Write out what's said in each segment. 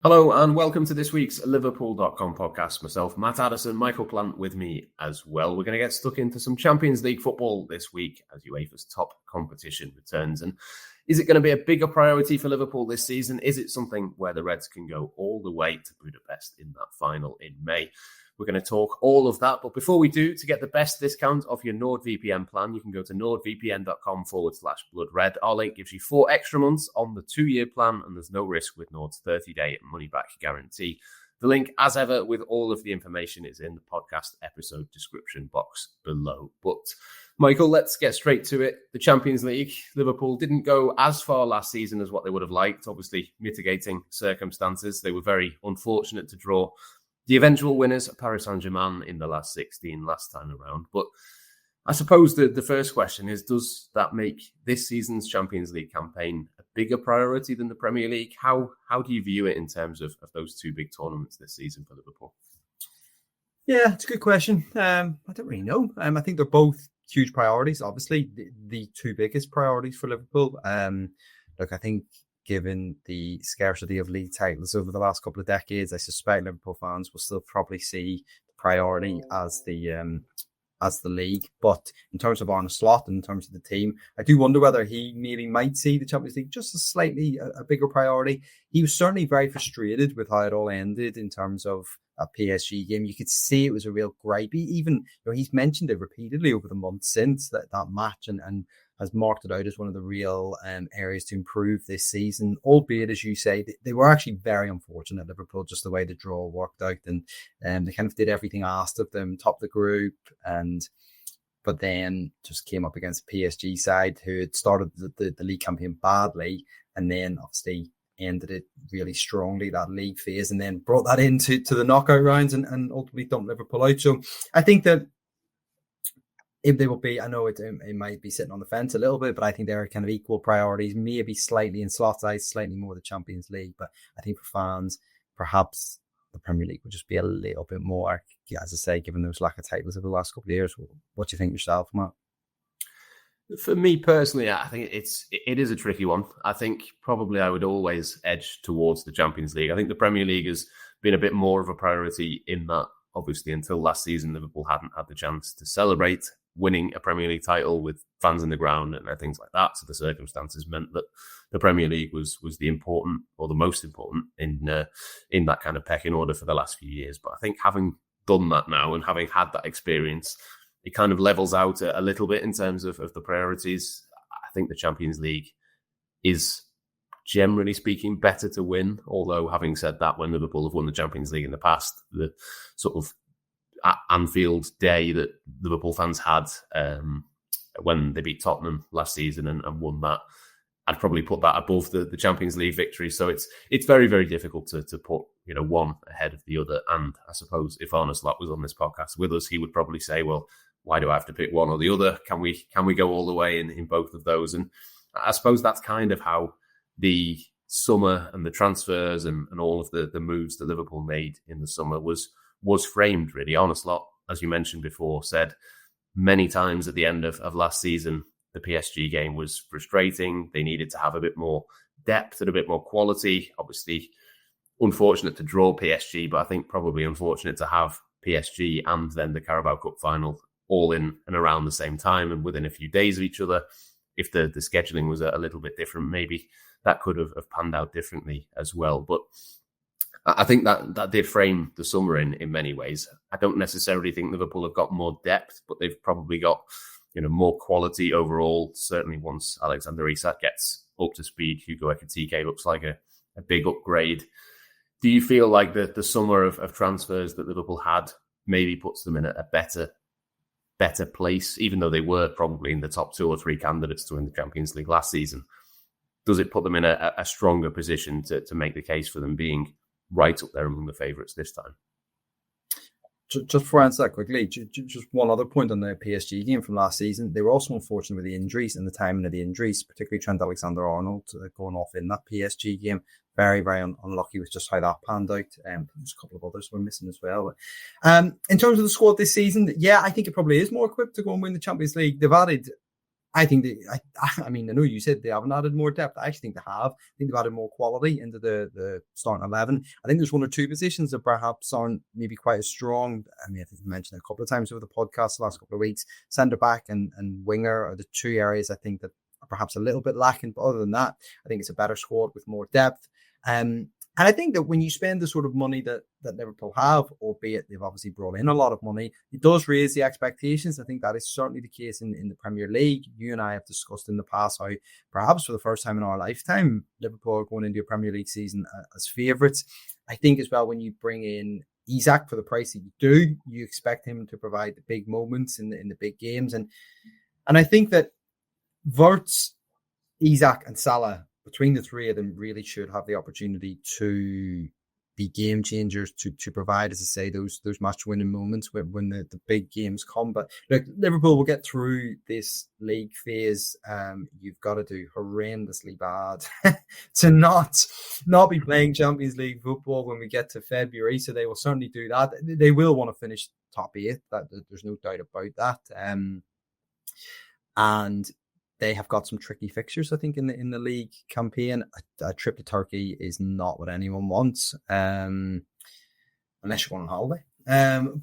Hello and welcome to this week's Liverpool.com podcast. Myself, Matt Addison, Michael Plant with me as well. We're going to get stuck into some Champions League football this week as UEFA's top competition returns. And is it going to be a bigger priority for Liverpool this season? Is it something where the Reds can go all the way to Budapest in that final in May? We're going to talk all of that. But before we do, to get the best discount of your NordVPN plan, you can go to nordvpn.com/bloodred. Our link gives you 4 extra months on the 2-year plan, and there's no risk with Nord's 30-day money-back guarantee. The link, as ever, with all of the information is in the podcast episode description box below. But, Michael, let's get straight to it. The Champions League, Liverpool didn't go as far last season as what they would have liked, obviously mitigating circumstances. They were very unfortunate to draw the eventual winners, Paris Saint-Germain, in the last 16 last time around. But I suppose the first question is, does that make this season's Champions League campaign a bigger priority than the Premier League? How do you view it in terms of those two big tournaments this season for Liverpool? Yeah, it's a good question. I don't really know. I think they're both huge priorities, obviously, the two biggest priorities for Liverpool. Look, I think given the scarcity of league titles over the last couple of decades, I suspect Liverpool fans will still probably see the priority as the league. But in terms of Arne Slot and in terms of the team, I do wonder whether he maybe might see the Champions League just as slightly a bigger priority. He was certainly very frustrated with how it all ended in terms of a PSG game. You could see it was a real gripe. Even he's mentioned it repeatedly over the months since that match and has marked it out as one of the real areas to improve this season, albeit, as you say, they were actually very unfortunate, Liverpool, just the way the draw worked out. And they kind of did everything asked of them, topped the group, but then just came up against a PSG side who had started the league campaign badly and then obviously ended it really strongly, that league phase, and then brought that into the knockout rounds and ultimately dumped Liverpool out. So I think that if they will be, I know it might be sitting on the fence a little bit, but I think they're kind of equal priorities, maybe slightly in Slot's eyes, slightly more the Champions League. But I think for fans, perhaps the Premier League would just be a little bit more, as I say, given those lack of titles over the last couple of years. What do you think yourself, Matt? For me personally, I think it is a tricky one. I think probably I would always edge towards the Champions League. I think the Premier League has been a bit more of a priority in that, obviously, until last season, Liverpool hadn't had the chance to celebrate winning a Premier League title with fans in the ground and things like that. So the circumstances meant that the Premier League was the important or the most important in that kind of pecking order for the last few years. But I think having done that now and having had that experience, it kind of levels out a little bit in terms of the priorities. I think the Champions League is, generally speaking, better to win. Although, having said that, when Liverpool have won the Champions League in the past, the sort of Anfield day that Liverpool fans had when they beat Tottenham last season and won that, I'd probably put that above the Champions League victory. So it's very, very difficult to put one ahead of the other. And I suppose if Arne Slot was on this podcast with us, he would probably say, well, why do I have to pick one or the other? Can we go all the way in both of those? And I suppose that's kind of how the summer and the transfers and all of the moves that Liverpool made in the summer was framed, really. Arne Slot, as you mentioned before, said many times at the end of last season, the PSG game was frustrating. They needed to have a bit more depth and a bit more quality. Obviously, unfortunate to draw PSG, but I think probably unfortunate to have PSG and then the Carabao Cup final all in and around the same time and within a few days of each other. If the scheduling was a little bit different, maybe that could have panned out differently as well. But I think that did frame the summer in many ways. I don't necessarily think Liverpool have got more depth, but they've probably got more quality overall. Certainly once Alexander Isak gets up to speed, Hugo Ekitike looks like a big upgrade. Do you feel like the summer of transfers that Liverpool had maybe puts them in a better place, even though they were probably in the top 2 or 3 candidates to win the Champions League last season? Does it put them in a stronger position to make the case for them being right up there among the favourites this time? Just before I answer that quickly, just one other point on the PSG game from last season. They were also unfortunate with the injuries and the timing of the injuries, particularly Trent Alexander-Arnold going off in that PSG game. Very, very unlucky with just how that panned out. There's a couple of others we're missing as well. In terms of the squad this season, yeah, I think it probably is more equipped to go and win the Champions League. They've added I think I mean, I know you said they haven't added more depth. I actually think they have. I think they've added more quality into the starting 11. I think there's one or two positions that perhaps aren't maybe quite as strong. I mean, I think I mentioned it a couple of times over the podcast the last couple of weeks. Centre back and winger are the two areas I think that are perhaps a little bit lacking. But other than that, I think it's a better squad with more depth. And I think that when you spend the sort of money that Liverpool have, albeit they've obviously brought in a lot of money, it does raise the expectations. I think that is certainly the case in the Premier League. You and I have discussed in the past how perhaps for the first time in our lifetime, Liverpool are going into a Premier League season as favourites. I think as well, when you bring in Isak for the price that you do, you expect him to provide the big moments in the big games. And I think that Wirtz, Isak and Salah, between the three of them, really should have the opportunity to be game changers, to provide, as I say, those match winning moments when the big games come. But look, Liverpool will get through this league phase. You've got to do horrendously bad to not be playing Champions League football when we get to February. So they will certainly do that. They will want to finish top 8. There's no doubt about that. And they have got some tricky fixtures, I think, in the league campaign. A trip to Turkey is not what anyone wants, unless you're going on holiday. And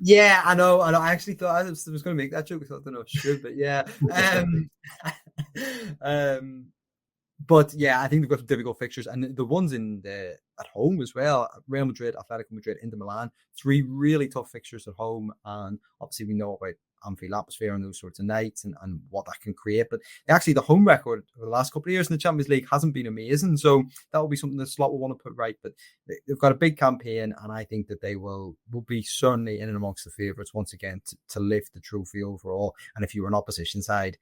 yeah, I know. I actually thought I was going to make that joke. I don't know if I should, but yeah. But yeah, I think they've got some difficult fixtures, and the ones at home as well. Real Madrid, Atletico Madrid, Inter Milan. 3 really tough fixtures at home, and obviously we know about Anfield atmosphere and those sorts of nights and what that can create. But actually, the home record for the last couple of years in the Champions League hasn't been amazing, so that will be something that Slot will want to put right. But they've got a big campaign, and I think that they will be certainly in and amongst the favourites once again to lift the trophy overall. And if you were an opposition side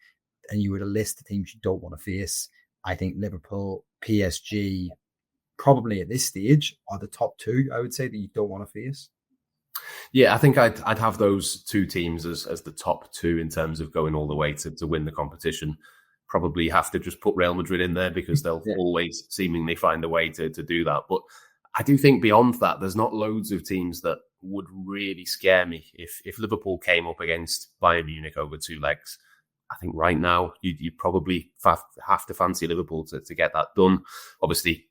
and you were to list the teams you don't want to face, I think Liverpool, PSG, probably at this stage are the top 2, I would say, that you don't want to face. Yeah, I think I'd have those 2 teams as the top 2 in terms of going all the way to win the competition. Probably have to just put Real Madrid in there because they'll always seemingly find a way to do that. But I do think beyond that, there's not loads of teams that would really scare me. If Liverpool came up against Bayern Munich over 2 legs, I think right now you probably have to fancy Liverpool to get that done. Obviously,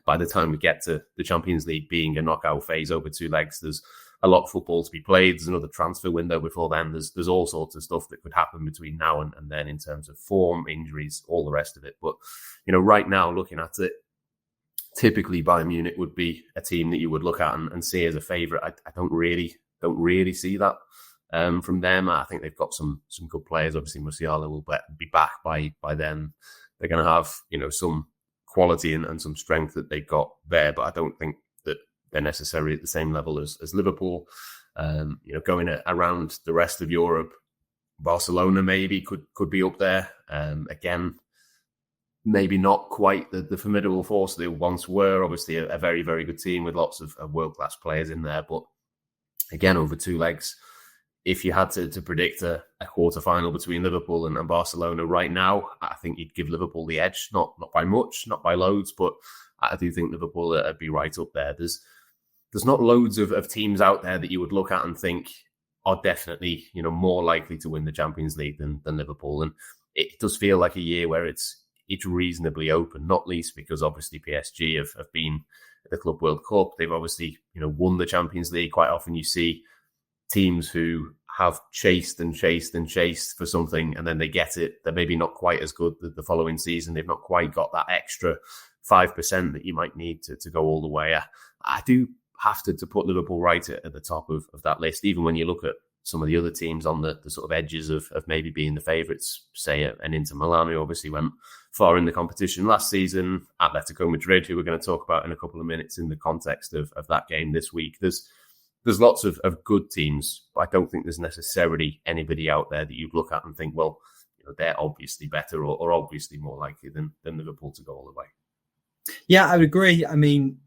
by the time we get to the Champions League being a knockout phase over 2 legs, there's a lot of football to be played. There's another transfer window before then. There's all sorts of stuff that could happen between now and then in terms of form, injuries, all the rest of it. But, right now, looking at it, typically Bayern Munich would be a team that you would look at and see as a favourite. I don't really see that from them. I think they've got some good players. Obviously, Musiala will be back by then. They're going to have, some quality and some strength that they've got there, but I don't think that they're necessarily at the same level as Liverpool. Going around the rest of Europe, Barcelona maybe could be up there. Again, maybe not quite the formidable force they once were. Obviously, a very, very good team with lots of world-class players in there. But again, over 2 legs, if you had to predict a quarter-final between Liverpool and Barcelona right now, I think you'd give Liverpool the edge. Not by much, not by loads, but I do think Liverpool would be right up there. There's not loads of teams out there that you would look at and think are definitely, more likely to win the Champions League than Liverpool. And it does feel like a year where it's reasonably open, not least because obviously PSG have been at the Club World Cup. They've obviously, won the Champions League. Quite often you see teams who have chased for something and then they get it. They're maybe not quite as good the following season. They've not quite got that extra 5% that you might need to go all the way. I do have to put Liverpool right at the top of that list, even when you look at some of the other teams on the sort of edges of maybe being the favourites, say an Inter Milan, who obviously went far in the competition last season, Atletico Madrid, who we're going to talk about in a couple of minutes in the context of that game this week. There's lots of good teams, but I don't think there's necessarily anybody out there that you'd look at and think, well, they're obviously better or obviously more likely than Liverpool to go all the way. Yeah, I would agree. I mean,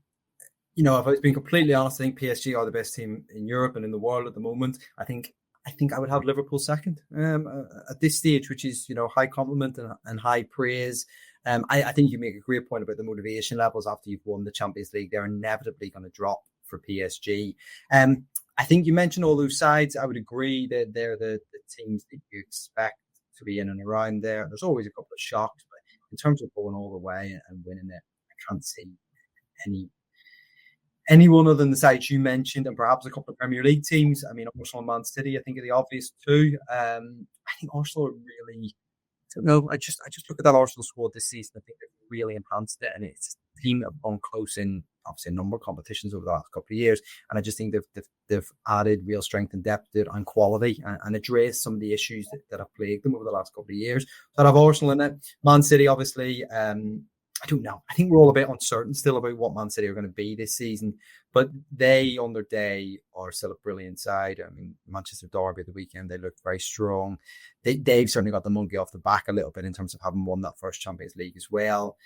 if I was being completely honest, I think PSG are the best team in Europe and in the world at the moment. I think I would have Liverpool second at this stage, which is, high compliment and high praise. I think you make a great point about the motivation levels after you've won the Champions League. They're inevitably going to drop for PSG. I think you mentioned all those sides. I would agree that they're the teams that you expect to be in and around there. There's always a couple of shocks, but in terms of going all the way and winning it, I can't see anyone other than the sides you mentioned, and perhaps a couple of Premier League teams. I mean, Arsenal and Man City, I think, are the obvious two. I think Arsenal really, I don't know. I just look at that Arsenal squad this season. I think they've really enhanced it, and it's a team that have gone close in obviously a number of competitions over the last couple of years. And I just think they've added real strength and depth and quality, and addressed some of the issues that have plagued them over the last couple of years. So I have Arsenal in it. Man City, obviously. I don't know. I think we're all a bit uncertain still about what Man City are going to be this season, but they, on their day, are still a brilliant side. I mean, Manchester Derby at the weekend, they look very strong. They've certainly got the monkey off the back a little bit in terms of having won that first Champions League as well.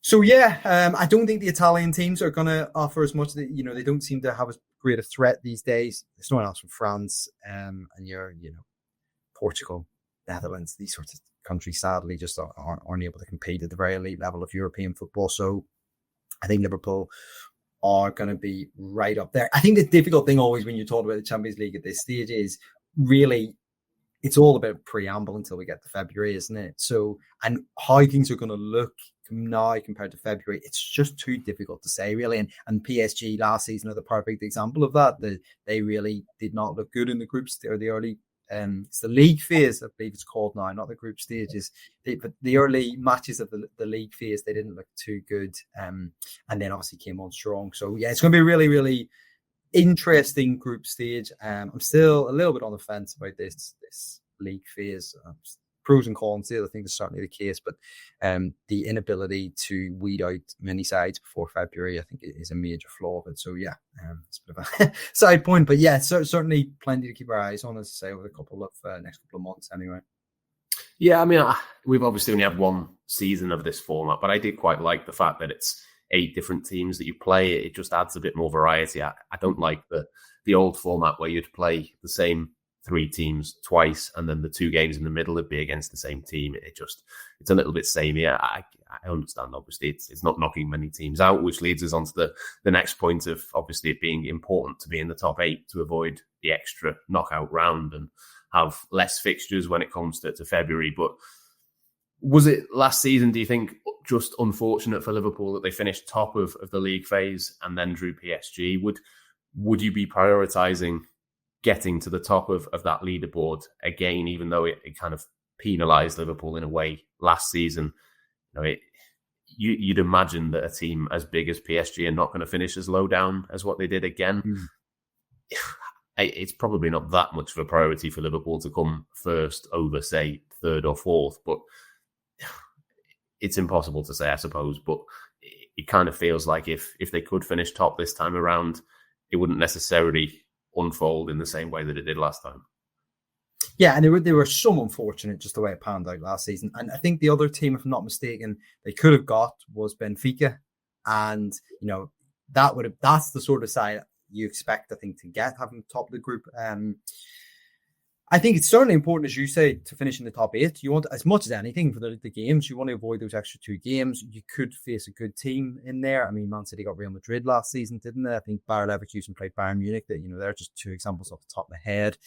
So yeah, I don't think the Italian teams are going to offer as much. They don't seem to have as great a threat these days. There's no one else from France, and Portugal, Netherlands, these sorts of countries sadly just aren't able to compete at the very elite level of European football. So I think Liverpool are going to be right up there. I think the difficult thing always when you talk about the Champions League at this stage is really it's all about preamble until we get to February, isn't it? So, and how things are going to look now compared to February, it's just too difficult to say really. And PSG last season are the perfect example of that. They really did not look good in the groups or the early it's the league phase, I believe it's called now, not the group stages. But the early matches of the league phase, they didn't look too good. And then obviously came on strong. So yeah, it's going to be a really, really interesting group stage. I'm still a little bit on the fence about this league phase. Pros and cons there, I think is certainly the case. But the inability to weed out many sides before February, I think, is a major flaw of it. So yeah, it's a bit of a side point. But yeah, certainly plenty to keep our eyes on, as I say, over the next couple of months anyway. Yeah, I mean, we've obviously only had one season of this format, but I did quite like the fact that it's 8 different teams that you play. It just adds a bit more variety. I don't like the old format where you'd play the same 3 teams twice, and then the 2 games in the middle would be against the same team. It's a little bit samey. I understand, obviously, it's not knocking many teams out, which leads us on to the next point of obviously it being important to be in the top 8 to avoid the extra knockout round and have less fixtures when it comes to February. But was it last season, do you think, just unfortunate for Liverpool that they finished top of the league phase and then drew PSG? Would you be prioritising getting to the top of that leaderboard again, even though it kind of penalised Liverpool in a way last season? You'd imagine that a team as big as PSG are not going to finish as low down as what they did again. It's probably not that much of a priority for Liverpool to come first over, say, 3rd or 4th, but it's impossible to say, I suppose. But it kind of feels like if they could finish top this time around, it wouldn't necessarily unfold in the same way that it did last time. Yeah, and they were so unfortunate just the way it panned out last season. And I think the other team, if I'm not mistaken, they could have got was Benfica. And, that's the sort of side you expect, I think, to get, having top of the group. I think it's certainly important, as you say, to finish in the top 8. You want, as much as anything for the games, you want to avoid those extra 2 games. You could face a good team in there. I mean, Man City got Real Madrid last season, didn't they? I think Bayer Leverkusen played Bayern Munich. That, they're just 2 examples off the top of my head.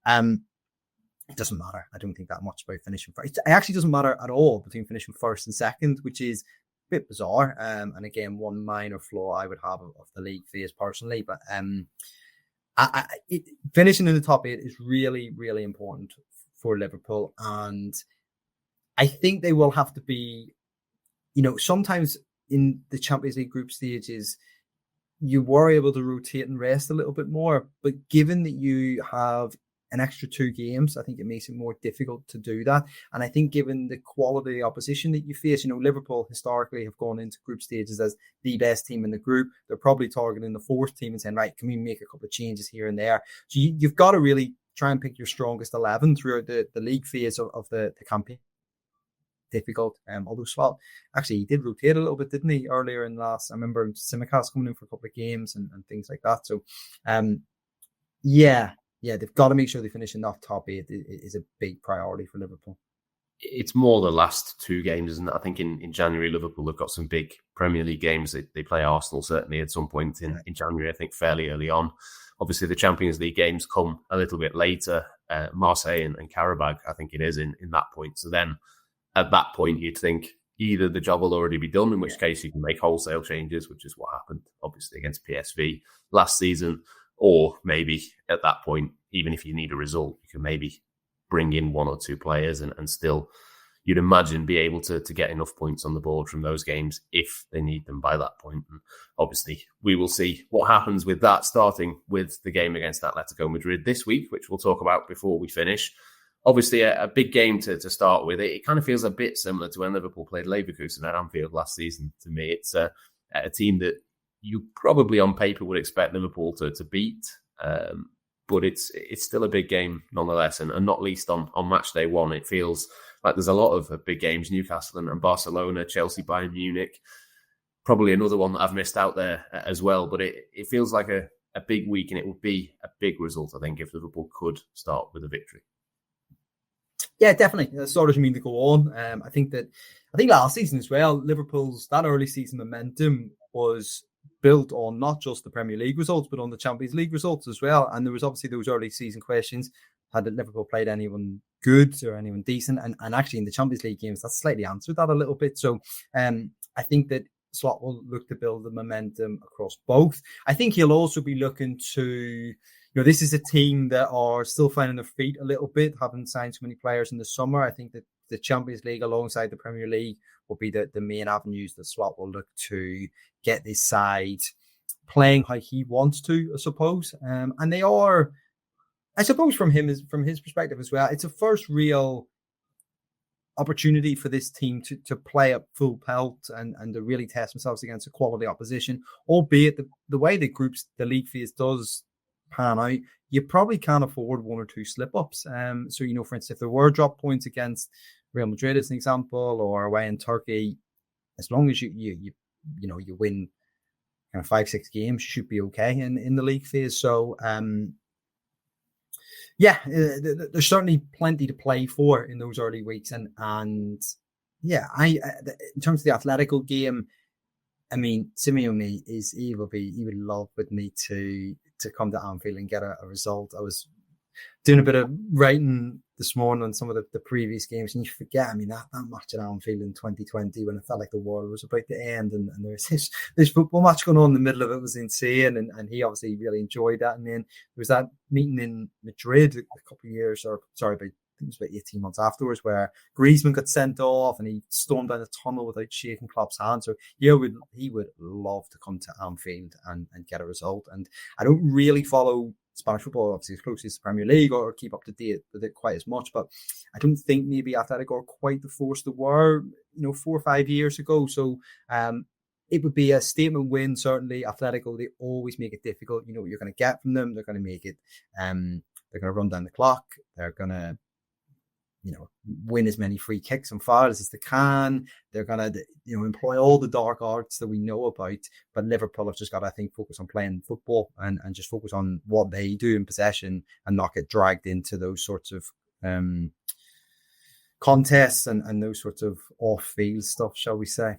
It doesn't matter. I don't think that much about finishing first. It actually doesn't matter at all between finishing first and second, which is a bit bizarre. And again, one minor flaw I would have of the league phase personally. But finishing in the top 8 is really, really important for Liverpool. And I think they will have to be, sometimes in the Champions League group stages, you were able to rotate and rest a little bit more. But given that you have an extra 2 games, I think it makes it more difficult to do that. And I think given the quality of opposition that you face, Liverpool historically have gone into group stages as the best team in the group. They're probably targeting the 4th team and saying, right, can we make a couple of changes here and there? So you've got to really try and pick your strongest 11 throughout the league phase of the campaign. Difficult. Although Slot, actually, he did rotate a little bit, didn't he, earlier in last? I remember Simicast coming in for a couple of games and things like that. So, yeah, they've got to make sure they finish in that top 8 is a big priority for Liverpool. It's more the last 2 games, isn't it? I think in January, Liverpool have got some big Premier League games. They play Arsenal, certainly, at some point in January, I think fairly early on. Obviously, the Champions League games come a little bit later. Marseille and Karabakh, I think it is, in that point. So then at that point, you'd think either the job will already be done, in which case you can make wholesale changes, which is what happened, obviously, against PSV last season, or maybe at that point, even if you need a result, you can maybe bring in one or two players and still, you'd imagine, be able to get enough points on the board from those games if they need them by that point. And obviously, we will see what happens with that, starting with the game against Atletico Madrid this week, which we'll talk about before we finish. Obviously, a big game to start with. It kind of feels a bit similar to when Liverpool played Leverkusen at Anfield last season. To me, it's a team that you probably on paper would expect Liverpool to beat, but it's still a big game nonetheless, and not least on match day one. It feels like there's a lot of big games: Newcastle and Barcelona, Chelsea, Bayern Munich. Probably another one that I've missed out there as well, but it feels like a big week, and it would be a big result, I think, if Liverpool could start with a victory. Yeah, definitely. That's sort of mean to go on. I think last season as well, Liverpool's that early season momentum was built on not just the Premier League results, but on the Champions League results as well. And there was obviously those early season questions: had Liverpool played anyone good or anyone decent? And actually in the Champions League games, that's slightly answered that a little bit. So I think that Slot will look to build the momentum across both. I think he'll also be looking to, this is a team that are still finding their feet a little bit, haven't signed so many players in the summer. I think that the Champions League alongside the Premier League will be the main avenues that Slot will look to get this side playing how he wants to, I suppose. And they are, I suppose, from his perspective as well, it's a first real opportunity for this team to play at full pelt and to really test themselves against a quality opposition, albeit the way the league phase does pan out, you probably can't afford one or two slip-ups. So, for instance, if there were drop points against Real Madrid as an example, or away in Turkey, as long as you win kind of 5-6 games, you should be okay in the league phase. So there's certainly plenty to play for in those early weeks, and in terms of the Atletico game, I mean, Simeone he would love with me to come to Anfield and get a result. I was doing a bit of writing this morning on some of the previous games, and you forget, I mean, that match at Anfield in 2020 when it felt like the world was about to end, and there was this football match going on in the middle of it was insane, and he obviously really enjoyed that. And then there was that meeting in Madrid a couple of years, I think it was about 18 months afterwards, where Griezmann got sent off and he stormed down the tunnel without shaking Klopp's hand. So he would love to come to Anfield and get a result. And I don't really follow Spanish football, obviously, as closely as the Premier League, or keep up to date with it quite as much. But I don't think maybe Atletico are quite the force they were, 4 or 5 years ago. So it would be a statement win, certainly. Atletico, they always make it difficult. You know what you're going to get from them. They're going to make it, they're going to run down the clock. They're going to, win as many free kicks and fouls as they can. They're going to, employ all the dark arts that we know about. But Liverpool have just got to, I think, focus on playing football and just focus on what they do in possession and not get dragged into those sorts of contests and those sorts of off-field stuff, shall we say.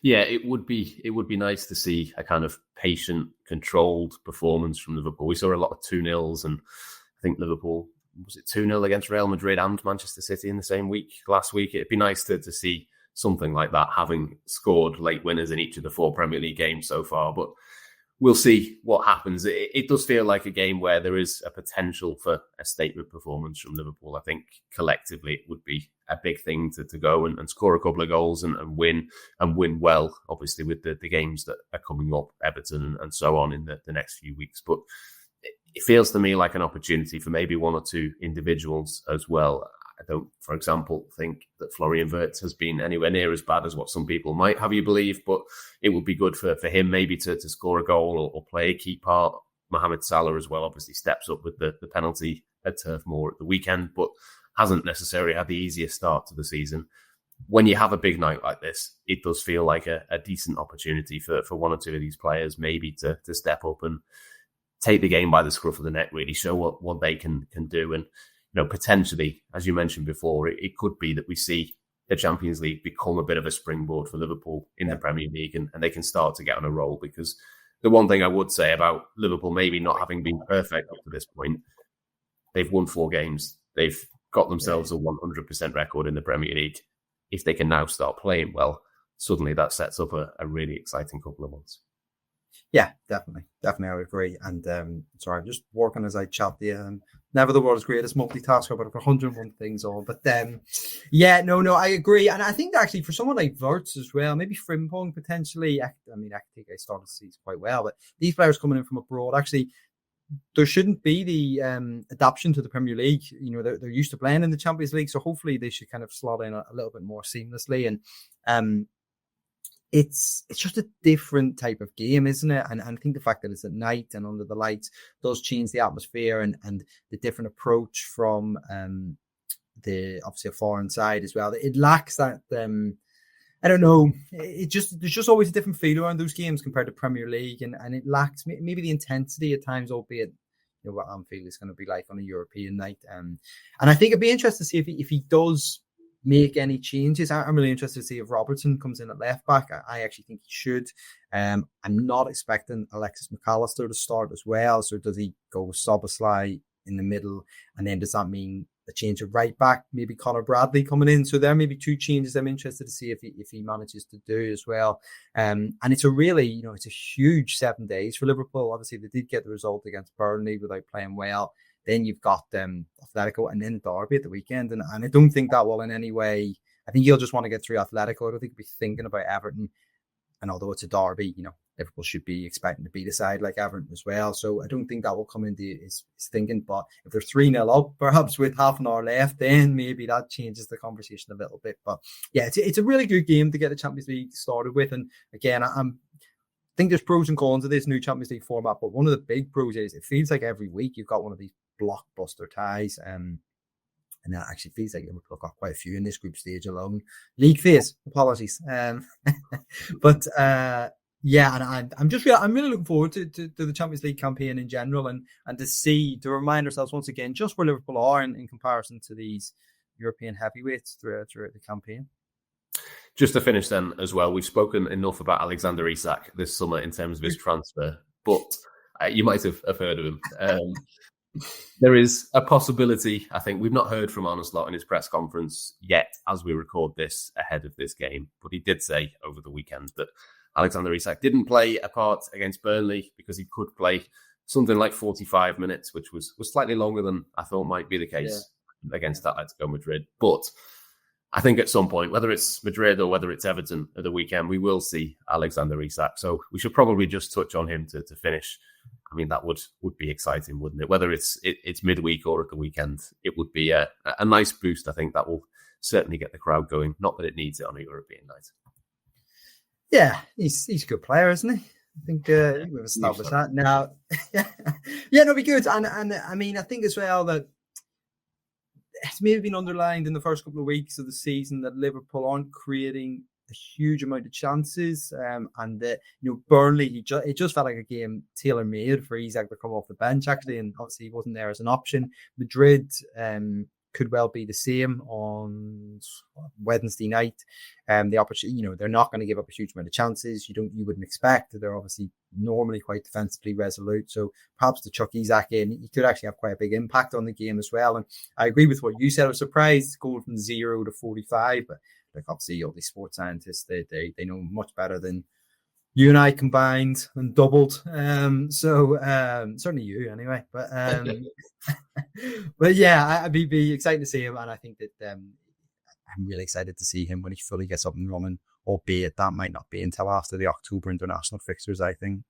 Yeah, it would be nice to see a kind of patient, controlled performance from Liverpool. We saw a lot of 2-0s, and I think Liverpool, was it 2-0 against Real Madrid and Manchester City in the same week last week? It'd be nice to see something like that, having scored late winners in each of the 4 Premier League games so far. But we'll see what happens. It does feel like a game where there is a potential for a statement performance from Liverpool. I think collectively it would be a big thing to go and score a couple of goals and win well, obviously, with the games that are coming up, Everton and so on in the next few weeks. But it feels to me like an opportunity for maybe 1 or 2 individuals as well. I don't, for example, think that Florian Wirtz has been anywhere near as bad as what some people might have you believe, but it would be good for him maybe to score a goal or play a key part. Mohamed Salah as well obviously steps up with the penalty at Turf Moor at the weekend, but hasn't necessarily had the easiest start to the season. When you have a big night like this, it does feel like a decent opportunity for 1 or 2 of these players maybe to step up and take the game by the scruff of the neck, really show what they can do. And, potentially, as you mentioned before, it could be that we see the Champions League become a bit of a springboard for Liverpool in the Premier League, and they can start to get on a roll. Because the one thing I would say about Liverpool maybe not having been perfect up to this point, they've won 4 games. They've got themselves a 100% record in the Premier League. If they can now start playing well, suddenly that sets up a really exciting couple of months. Yeah, definitely, I would agree. And sorry, I'm just working as I chat. Never the world's greatest multitasker, but I've got 101 things on. But I agree. And I think actually for someone like Wirtz as well, maybe Frimpong potentially. I think I started to see quite well, but these players coming in from abroad, actually, there shouldn't be the adaptation to the Premier League. They're used to playing in the Champions League, so hopefully they should kind of slot in a little bit more seamlessly. And it's just a different type of game, isn't it? And I think the fact that it's at night and under the lights does change the atmosphere and the different approach from the obviously a foreign side as well. It lacks that. I don't know. There's just always a different feel around those games compared to Premier League, and it lacks maybe the intensity at times, albeit what Anfield is going to be like on a European night. And I think it'd be interesting to see if he does make any changes. I'm really interested to see if Robertson comes in at left back. I actually think he should. I'm not expecting Alexis McAllister to start as well. So does he go with Szoboszlai in the middle? And then does that mean a change of right back? Maybe Conor Bradley coming in. So there may be 2 changes I'm interested to see if he manages to do as well. And it's a really, it's a huge 7 days for Liverpool. Obviously, they did get the result against Burnley without playing well. Then you've got Atletico and then Derby at the weekend. And I don't think that will in any way, I think he'll just want to get through Atletico. I don't think he'll be thinking about Everton. And although it's a Derby, Liverpool should be expecting to beat a side like Everton as well. So I don't think that will come into his thinking. But if they're 3-0 up, perhaps with half an hour left, then maybe that changes the conversation a little bit. But yeah, it's a really good game to get the Champions League started with. And again, I think there's pros and cons of this new Champions League format. But one of the big pros is it feels like every week you've got one of these blockbuster ties. And that actually feels like Liverpool got quite a few in this group stage alone. League phase, apologies. But and I'm really looking forward to the Champions League campaign in general and to remind ourselves once again just where Liverpool are in comparison to these European heavyweights throughout the campaign. Just to finish then as well, we've spoken enough about Alexander Isak this summer in terms of his transfer, but you might have heard of him. There is a possibility, I think, we've not heard from Arne Slot in his press conference yet as we record this ahead of this game, but he did say over the weekend that Alexander Isak didn't play a part against Burnley because he could play something like 45 minutes, which was slightly longer than I thought might be the case against Atletico Madrid. But I think at some point, whether it's Madrid or whether it's Everton at the weekend, we will see Alexander Isak. So we should probably just touch on him to finish. I mean, that would be exciting, wouldn't it? Whether it's midweek or at the weekend, it would be a nice boost. I think that will certainly get the crowd going. Not that it needs it on a European night. Yeah, he's a good player, isn't he? I think we've established that now. It'll be good. And I mean, I think as well that it's maybe been underlined in the first couple of weeks of the season that Liverpool aren't creating a huge amount of chances, and that Burnley, it just felt like a game tailor-made for Isak to come off the bench actually, and obviously he wasn't there as an option. Madrid could well be the same on Wednesday night. The opportunity, they're not going to give up a huge amount of chances. You wouldn't expect. They're obviously normally quite defensively resolute. So perhaps to chuck Isak in, he could actually have quite a big impact on the game as well. And I agree with what you said. I was surprised going from 0 to 45, but obviously all these sports scientists, they know much better than you and I combined and doubled. Certainly you anyway. But but yeah, I'd be excited to see him, and I think that I'm really excited to see him when he fully gets up and running. Albeit that might not be until after the October international fixtures, I think.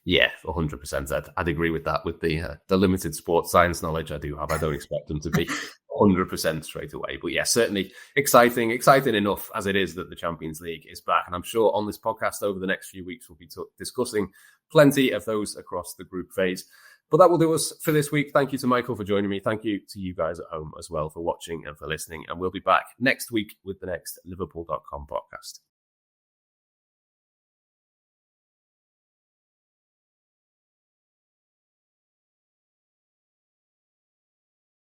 Yeah, 100%. I'd agree with that. With the limited sports science knowledge I do have, I don't expect them to be 100% straight away. But yeah, certainly exciting enough as it is that the Champions League is back. And I'm sure on this podcast over the next few weeks, we'll be discussing plenty of those across the group phase. But that will do us for this week. Thank you to Michael for joining me. Thank you to you guys at home as well for watching and for listening. And we'll be back next week with the next Liverpool.com podcast.